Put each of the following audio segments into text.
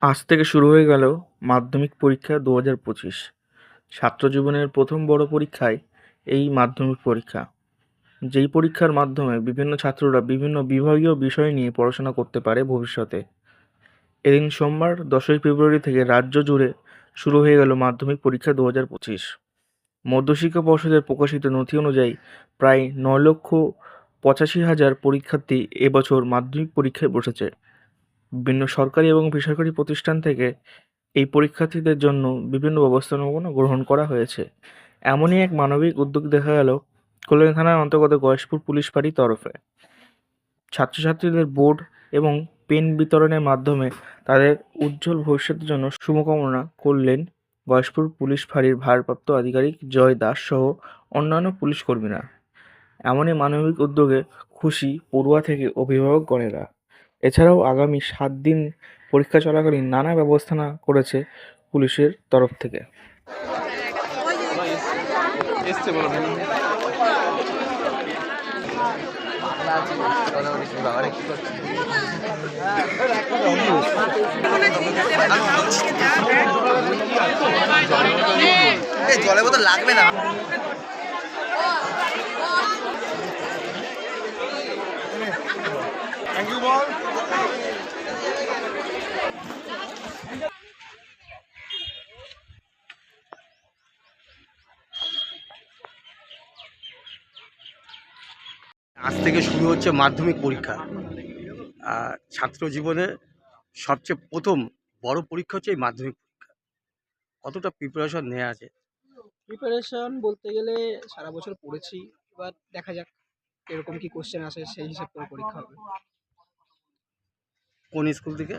আজ থেকে শুরু হয়ে গেল মাধ্যমিক পরীক্ষা ২০২৫। ছাত্র জীবনের প্রথম বড় পরীক্ষায় এই মাধ্যমিক পরীক্ষা। যেই পরীক্ষার মাধ্যমে বিভিন্ন ছাত্ররা বিভিন্ন বিভাগীয় বিষয় নিয়ে পড়াশোনা করতে পারে ভবিষ্যতে। এদিন সোমবার ১০ই ফেব্রুয়ারি থেকে রাজ্য জুড়ে শুরু হয়ে গেল মাধ্যমিক পরীক্ষা ২০২৫। মধ্যশিক্ষা পর্ষদের প্রকাশিত নথি অনুযায়ী প্রায় ৯,৮৫,০০০ পরীক্ষার্থী এবছর মাধ্যমিক পরীক্ষায় বসেছে। বিভিন্ন সরকারি এবং বেসরকারি প্রতিষ্ঠান থেকে এই পরীক্ষার্থীদের জন্য বিভিন্ন ব্যবস্থাপনা গ্রহণ করা হয়েছে। এমনই এক মানবিক উদ্যোগ দেখা গেল কল্যাণী থানার অন্তর্গত গয়েশপুর পুলিশ ফাঁড়ির তরফে। ছাত্রছাত্রীদের বোর্ড এবং পেন বিতরণের মাধ্যমে তাদের উজ্জ্বল ভবিষ্যতের জন্য শুভকামনা করলেন গয়েশপুর পুলিশ ফাঁড়ির ভারপ্রাপ্ত আধিকারিক জয় দাস সহ অন্যান্য পুলিশ কর্মীরা। এমনই মানবিক উদ্যোগে খুশি পড়ুয়া থেকে অভিভাবকগণেরা। এছাড়াও আগামী ৭ দিন পরীক্ষা চলাকালীন নানা ব্যবস্থা করেছে পুলিশের তরফ থেকে। জলের বোতল লাগবে না। আজ থেকে শুরু হচ্ছে মাধ্যমিক পরীক্ষা। ছাত্র জীবনে সবচেয়ে প্রথম বড় পরীক্ষা হচ্ছে এই মাধ্যমিক পরীক্ষা। কতটা প্রিপারেশন নেওয়া আছে? প্রিপারেশন বলতে গেলে সারা বছর পড়েছি, এবার দেখা যাক এরকম কি কোশ্চেন আসে, সেই হিসাব করে পরীক্ষা হবে। কোন স্কুল থেকে?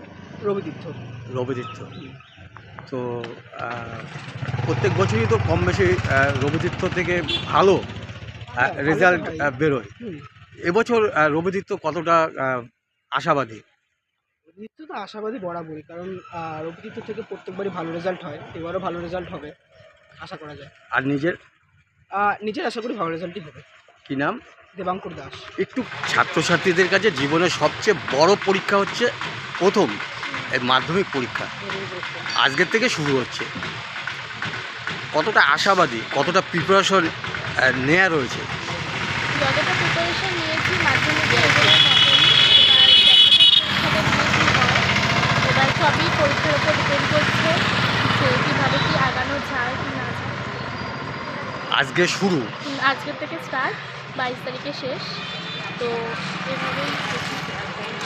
রবিতীর্থ। রবিতীর্থ। তো প্রত্যেক বছরই তো কম বেশি রবিতীর্থ থেকে ভালো রেজাল্ট বেরোয়। এবছর রবিতীর্থ কতটা আশাবাদী? রবিতীর্থ তো আশাবাদী বরাবরই, কারণ রবিতীর্থ থেকে প্রত্যেকবারই ভালো রেজাল্ট হয়, এবারও ভালো রেজাল্ট হবে আশা করা যায়। আর নিজের আশা করি ভালো রেজাল্টই হবে। কি নাম? দেবাঙ্কুর দাস। একটু ছাত্রছাত্রীদের কাছে জীবনের সবচেয়ে বড় পরীক্ষা হচ্ছে প্রথম এই মাধ্যমিক পরীক্ষা, আজকের থেকে শুরু হচ্ছে। কতটা আশাবাদী, কতটা প্রিপারেশন নেওয়া রয়েছে? যতটা প্রিপারেশন নিয়েছি মাধ্যমিকে এগুলোর মতনই, এবার সবই পরীক্ষার উপর ডিপেন্ড করছে যে কীভাবে কি আগানো যায় কি না যায়। আজকে শুরু, আজকের থেকে স্টার্ট, 22 তারিখে শেষ। তো এভাবেই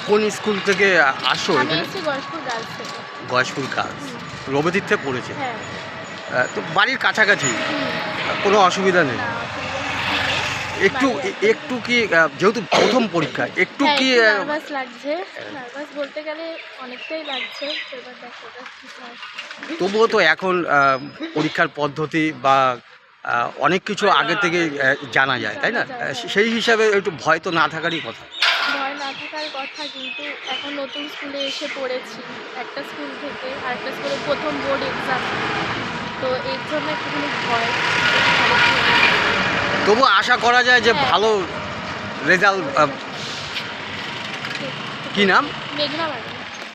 কোন স্কুল থেকে আসো? আমি এখানে এসেছি গয়েশপুর গার্লস থেকে। গয়েশপুর গার্লস রবিতীর্থে পড়েছে। হ্যাঁ। তো বাড়ির কাছাকাছি, কোনো অসুবিধা নেই? না, একটু একটু কি যেহেতু প্রথম পরীক্ষা একটু কি নার্ভাস লাগছে, নার্ভাস বলতে গেলে অনেকটাই লাগছে। এবার দেখো কি হয়। তবুও তো এখন পরীক্ষার পদ্ধতি বা অনেক কিছু আগে থেকে জানা যায়, তাই না? সেই হিসাবে একটু ভয় তো না থাকারই কথা। ভয় না থাকার কথা, কিন্তু এখন নতুন স্কুলে এসে পড়েছি, একটা স্কুল থেকে আরেকটা স্কুলে প্রথম বোর্ড এক্সাম, তো এর জন্য একটুখানি ভয়। তবু আশা করা যায় যে ভালো রেজাল্ট। কি নাম? মেঘনা বাড়ি।